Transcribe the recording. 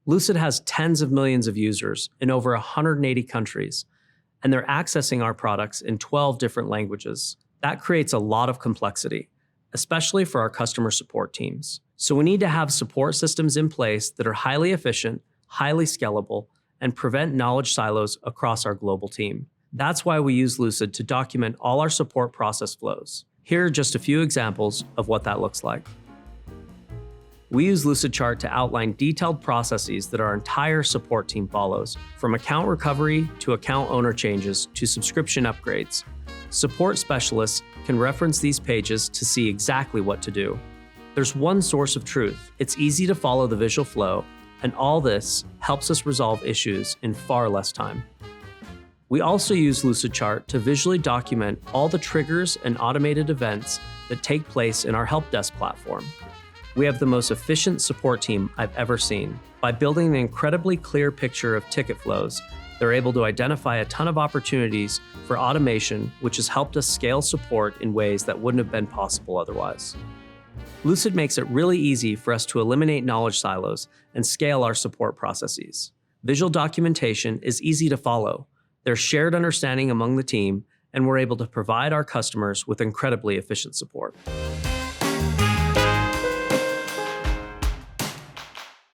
Lucid has tens of millions of users in over 180 countries, and they're accessing our products in 12 different languages. That creates a lot of complexity, especially for our customer support teams. So we need to have support systems in place that are highly efficient, highly scalable, and prevent knowledge silos across our global team. That's why we use Lucid to document all our support process flows. Here are just a few examples of what that looks like. We use Lucidchart to outline detailed processes that our entire support team follows, from account recovery to account owner changes to subscription upgrades. Support specialists can reference these pages to see exactly what to do. There's one source of truth. It's easy to follow the visual flow, and all this helps us resolve issues in far less time. We also use Lucidchart to visually document all the triggers and automated events that take place in our help desk platform. We have the most efficient support team I've ever seen. By building an incredibly clear picture of ticket flows, they're able to identify a ton of opportunities for automation, which has helped us scale support in ways that wouldn't have been possible otherwise. Lucid makes it really easy for us to eliminate knowledge silos and scale our support processes. Visual documentation is easy to follow. There's shared understanding among the team, and we're able to provide our customers with incredibly efficient support.